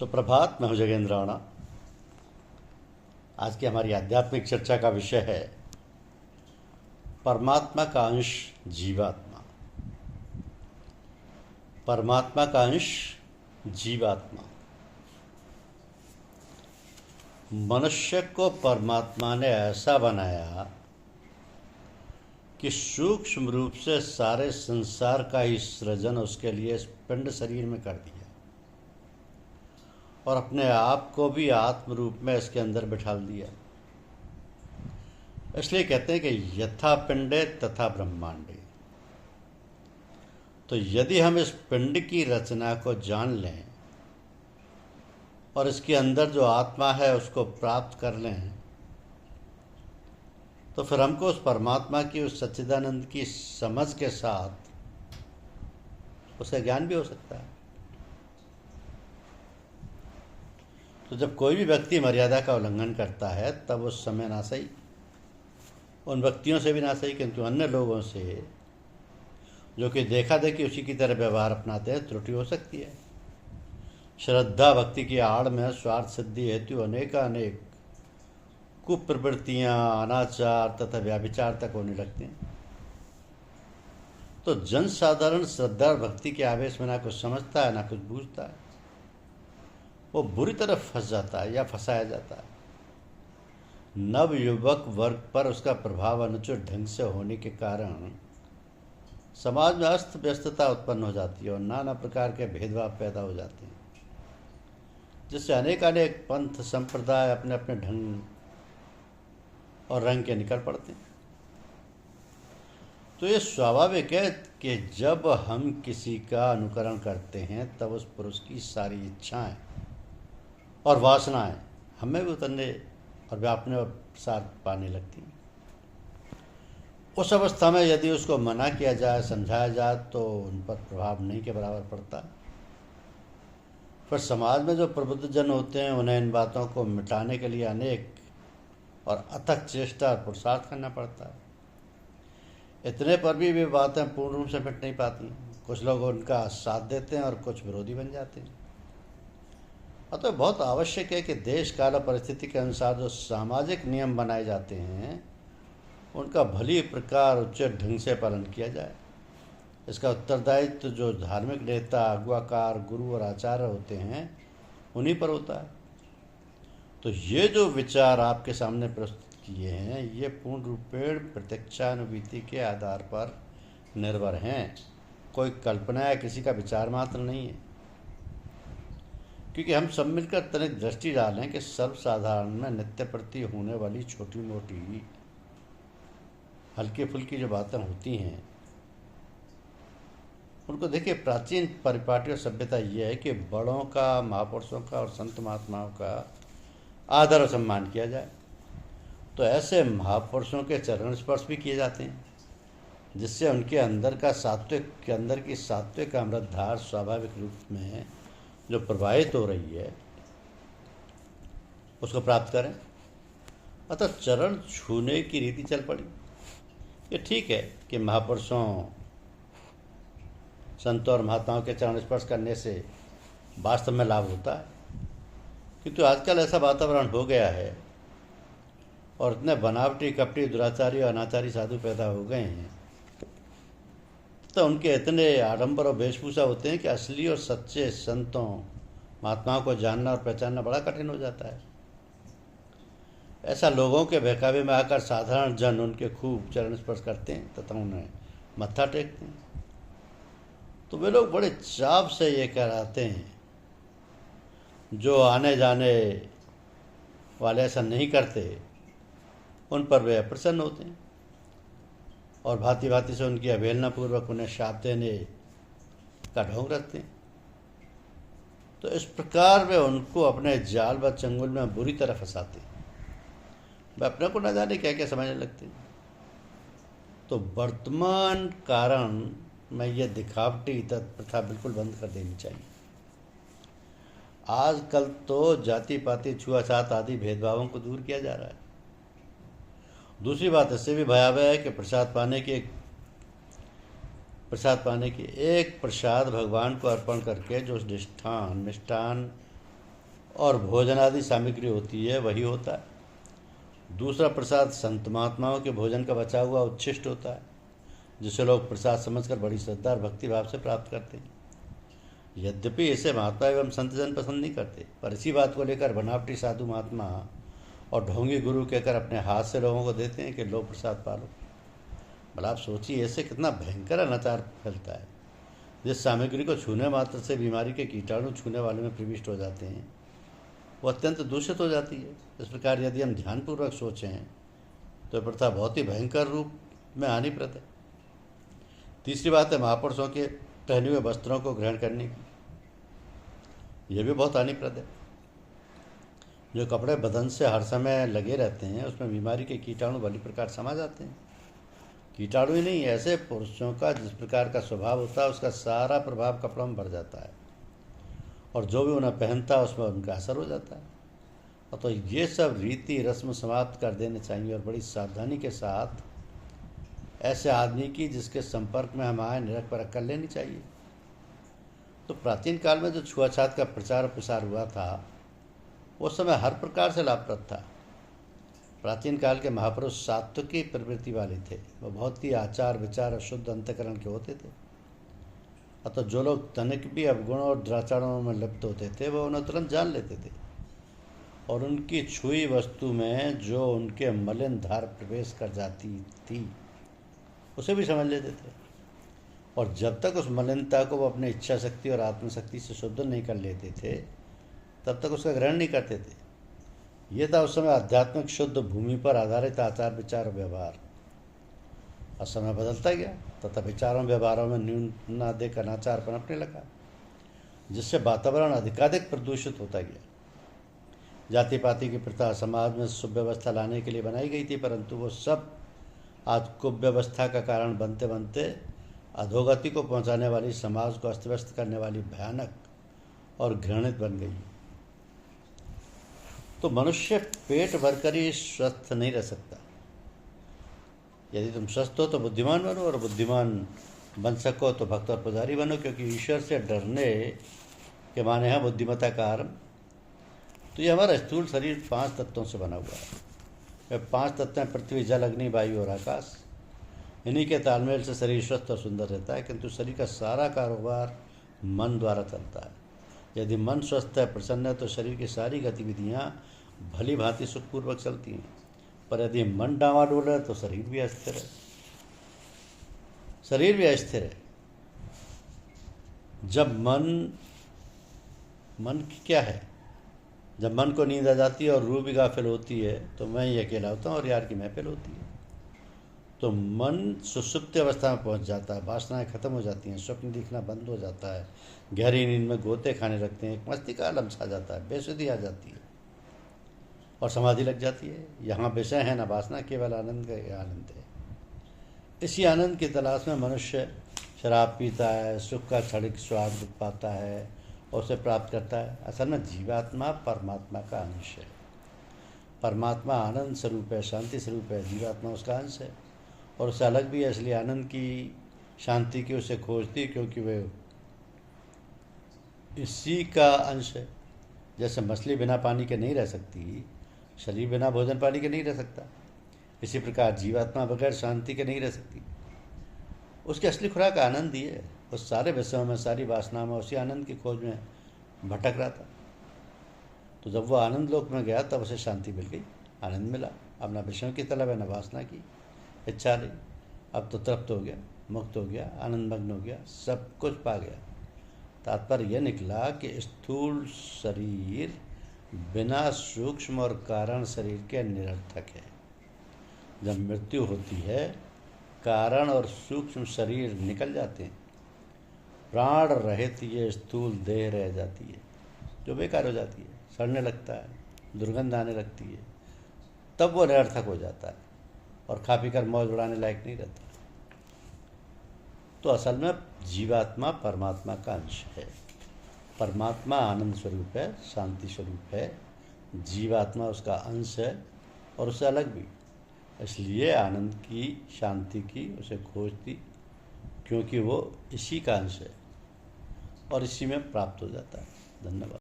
सुप्रभात। मैं हूं जगेंद्र राणा। आज की हमारी आध्यात्मिक चर्चा का विषय है परमात्मा का अंश जीवात्मा। परमात्मा का अंश जीवात्मा। मनुष्य को परमात्मा ने ऐसा बनाया कि सूक्ष्म रूप से सारे संसार का ही सृजन उसके लिए इस पिंड शरीर में कर दिया और अपने आप को भी आत्म रूप में इसके अंदर बिठा दिया। इसलिए कहते हैं कि यथा पिंडे तथा ब्रह्मांडे। तो यदि हम इस पिंड की रचना को जान लें और इसके अंदर जो आत्मा है उसको प्राप्त कर लें तो फिर हमको उस परमात्मा की, उस सच्चिदानंद की समझ के साथ उसका ज्ञान भी हो सकता है। तो जब कोई भी व्यक्ति मर्यादा का उल्लंघन करता है तब उस समय ना सही, उन व्यक्तियों से भी ना सही, किंतु अन्य लोगों से जो कि देखा देखी उसी की तरह व्यवहार अपनाते हैं, त्रुटि हो सकती है। श्रद्धा भक्ति की आड़ में स्वार्थ सिद्धि हेतु अनेक कुप्रवृत्तियाँ, अनाचार तथा व्याभिचार तक होने लगते हैं। तो जन साधारण श्रद्धा और भक्ति के आवेश में ना कुछ समझता है ना कुछ बूझता है, वो बुरी तरह फंस जाता है या फंसाया जाता है। नव युवक वर्ग पर उसका प्रभाव अनुचित ढंग से होने के कारण समाज में अस्त व्यस्तता उत्पन्न हो जाती है और नाना प्रकार के भेदभाव पैदा हो जाते हैं, जिससे अनेक पंथ संप्रदाय अपने अपने ढंग और रंग के निकल पड़ते हैं। तो ये स्वाभाविक है कि जब हम किसी का अनुकरण करते हैं तब उस पुरुष की सारी इच्छाएं और वासनाएं हमें भी उतरने और व्यापने और प्रसार पाने लगती हैं। उस अवस्था में यदि उसको मना किया जाए, समझाया जाए तो उन पर प्रभाव नहीं के बराबर पड़ता। फिर समाज में जो प्रबुद्ध जन होते हैं उन्हें इन बातों को मिटाने के लिए अनेक और अथक चेष्टा और पुरुषार्थ करना पड़ता है। इतने पर भी वे बातें पूर्ण रूप से मिट नहीं पाती। कुछ लोग उनका साथ देते हैं और कुछ विरोधी बन जाते हैं। अतः बहुत आवश्यक है कि देश काल और परिस्थिति के अनुसार जो सामाजिक नियम बनाए जाते हैं उनका भली प्रकार उचित ढंग से पालन किया जाए। इसका उत्तरदायित्व जो धार्मिक नेता, अगुवाकार, गुरु और आचार्य होते हैं उन्हीं पर होता है। तो ये जो विचार आपके सामने प्रस्तुत किए हैं ये पूर्ण रूपेण प्रत्यक्षानुभूति के आधार पर निर्भर हैं। कोई कल्पना या किसी का विचार मात्र नहीं है, क्योंकि हम सब मिलकर तनिक दृष्टि डालें कि सर्वसाधारण में नित्य प्रति होने वाली छोटी मोटी हल्की फुल्की जो बातें होती हैं उनको देखिए। प्राचीन परिपाटी और सभ्यता यह है कि बड़ों का, महापुरुषों का और संत महात्माओं का आदर और सम्मान किया जाए। तो ऐसे महापुरुषों के चरण स्पर्श भी किए जाते हैं, जिससे उनके अंदर का सात्विक, के अंदर की सात्विक अमृतधार स्वाभाविक रूप में जो प्रवाहित हो रही है उसको प्राप्त करें। अतः चरण छूने की रीति चल पड़ी। ये ठीक है कि महापुरुषों, संतों और महात्माओं के चरण स्पर्श करने से वास्तव में लाभ होता है, किंतु आजकल ऐसा वातावरण हो गया है और इतने बनावटी, कपटी, दुराचारी और अनाचारी साधु पैदा हो गए हैं तो उनके इतने आडंबर और वेशभूषा होते हैं कि असली और सच्चे संतों, महात्माओं को जानना और पहचानना बड़ा कठिन हो जाता है। ऐसा लोगों के बहकावे में आकर साधारण जन उनके खूब चरण स्पर्श करते हैं तथा उन्हें मत्था टेकते हैं। तो वे लोग बड़े चाव से ये कहलाते हैं। जो आने जाने वाले ऐसा नहीं करते उन पर वे अप्रसन्न होते हैं और भांति भांति से उनकी अवहेलना पूर्वक उन्हें शाप देने का ढोंग रखते हैं। तो इस प्रकार वे उनको अपने जाल व चंगुल में बुरी तरह फंसाते हैं। वे अपने को न जाने क्या क्या समझने लगते हैं। तो वर्तमान कारण में यह दिखावटी प्रथा बिल्कुल बंद कर देनी चाहिए। आजकल तो जाति पाति, छुआछात आदि भेदभावों को दूर किया जा रहा है। दूसरी बात इससे भी भयावह है कि प्रसाद पाने की एक प्रसाद भगवान को अर्पण करके जो निष्ठान, मिष्ठान और भोजन आदि सामग्री होती है वही होता है। दूसरा प्रसाद संत महात्माओं के भोजन का बचा हुआ उच्छिष्ट होता है, जिसे लोग प्रसाद समझकर बड़ी श्रद्धा और भक्ति भाव से प्राप्त करते हैं। यद्यपि इसे महात्मा एवं संतजन पसंद नहीं करते, पर इसी बात को लेकर बनावटी साधु महात्मा और ढोंगी गुरु कहकर अपने हाथ से लोगों को देते हैं कि लो प्रसाद पालो। भला आप सोचिए, ऐसे कितना भयंकर अनाचार फैलता है। जिस सामग्री को छूने मात्र से बीमारी के कीटाणु छूने वाले में प्रविष्ट हो जाते हैं, वो अत्यंत दूषित हो जाती है। इस प्रकार यदि हम ध्यानपूर्वक सोचें तो प्रथा बहुत ही भयंकर रूप में हानिप्रद है। तीसरी बात है महापुरुषों के पहने हुए वस्त्रों को ग्रहण करने की। यह भी बहुत हानिप्रद है। जो कपड़े बदन से हर समय लगे रहते हैं, उसमें बीमारी के कीटाणु भली प्रकार समा जाते हैं। कीटाणु ही नहीं, ऐसे पुरुषों का जिस प्रकार का स्वभाव होता है, उसका सारा प्रभाव कपड़ों में भर जाता है, और जो भी उन्हें पहनता है उसमें उनका असर हो जाता है। और तो ये सब रीति रस्म समाप्त कर देने चाहिए, और बड़ी सावधानी के साथ ऐसे आदमी की जिसके संपर्क में हम आए निरख परख कर लेनी चाहिए। तो प्राचीन काल में जो छुआछात का प्रचार प्रसार हुआ था, उस समय हर प्रकार से लाभप्रद था। प्राचीन काल के महापुरुष सात्विकी प्रवृत्ति वाले थे। वह बहुत ही आचार विचार और शुद्ध अंतकरण के होते थे। अतः जो लोग तनिक भी अवगुणों और दुराचारों में लिप्त होते थे, वह उन्हें तुरंत जान लेते थे, और उनकी छुई वस्तु में जो उनके मलिन धार प्रवेश कर जाती थी उसे भी समझ लेते थे। और जब तक उस मलिनता को वो अपनी इच्छा शक्ति और आत्मशक्ति से शुद्ध नहीं कर लेते थे, तब तक उसका ग्रहण नहीं करते थे। ये था उस समय आध्यात्मिक शुद्ध भूमि पर आधारित आचार विचार और व्यवहार। और समय बदलता गया तथा विचारों व्यवहारों में न्यूनाधिक अनाचार पनपने लगा, जिससे वातावरण अधिकाधिक प्रदूषित होता गया। जाति पाति की प्रथा समाज में सुव्यवस्था लाने के लिए बनाई गई थी, परंतु वो सब आज कुव्यवस्था का कारण बनते बनते अधोगति को पहुंचाने वाली, समाज को अस्त व्यस्त करने वाली भयानक और घृणित बन गई। तो मनुष्य पेट भरकर ही स्वस्थ नहीं रह सकता। यदि तुम स्वस्थ हो तो बुद्धिमान बनो, और बुद्धिमान बन सको तो भक्त और पुजारी बनो, क्योंकि ईश्वर से डरने के माने है बुद्धिमत्ता का आरंभ। तो ये हमारा स्थूल शरीर 5 तत्वों से बना हुआ है। वे 5 तत्व हैं पृथ्वी, जल, अग्नि, वायु और आकाश। इन्हीं के तालमेल से शरीर स्वस्थ और सुंदर रहता है, किंतु शरीर का सारा कारोबार मन द्वारा चलता है। यदि मन स्वस्थ है, प्रसन्न है, तो शरीर की सारी गतिविधियाँ भली भांति सुखपूर्वक चलती हैं। पर यदि मन डावाडोल है तो शरीर भी अस्थिर है। शरीर भी अस्थिर है। जब मन क्या है, जब मन को नींद आ जाती है और रूह भी गाफिल होती है, तो मैं ही अकेला होता हूँ और यार की महफिल होती है। तो मन सुषुप्त अवस्था में पहुँच जाता है, वासनाएं खत्म हो जाती हैं, स्वप्न दिखना बंद हो जाता है, गहरी नींद में गोते खाने लगते हैं, एक मस्ती का आलम छा जाता है, बेसुधी आ जाती है और समाधि लग जाती है। यहाँ विषय है न वासना, केवल आनंद का आनंद है। इसी आनंद की तलाश में मनुष्य शराब पीता है, सुख का क्षणिक स्वाद पाता है और उसे प्राप्त करता है। असल में जीवात्मा परमात्मा का अंश है। परमात्मा आनंद स्वरूप है, शांति स्वरूप है, जीवात्मा उसका अंश है और उससे अलग भी है। इसलिए आनंद की, शांति की उसे खोजती, क्योंकि वे इसी का अंश है। जैसे मछली बिना पानी के नहीं रह सकती, शरीर बिना भोजन पानी के नहीं रह सकता, इसी प्रकार जीवात्मा बगैर शांति के नहीं रह सकती। उसकी असली खुराक आनंद ही है। उस सारे विषयों में, सारी वासना में उसी आनंद की खोज में भटक रहा था। तो जब वो आनंद लोक में गया तब उसे शांति मिल गई, आनंद मिला। अब न विषयों की तलब है, न वासना की इच्छा रही। अब तो तृप्त हो गया, मुक्त हो गया, आनंदमग्न हो गया, सब कुछ पा गया। तात्पर्य यह निकला कि स्थूल शरीर बिना सूक्ष्म और कारण शरीर के निरर्थक है। जब मृत्यु होती है, कारण और सूक्ष्म शरीर निकल जाते हैं, प्राण रहित ये स्थूल देह रह जाती है, जो बेकार हो जाती है, सड़ने लगता है, दुर्गंध आने लगती है, तब वो निरर्थक हो जाता है और खा पी कर मौज उड़ाने लायक नहीं रहता। तो असल में जीवात्मा परमात्मा का अंश है। परमात्मा आनंद स्वरूप है, शांति स्वरूप है, जीवात्मा उसका अंश है और उससे अलग भी। इसलिए आनंद की, शांति की उसे खोजती, क्योंकि वो इसी का अंश है और इसी में प्राप्त हो जाता है। धन्यवाद।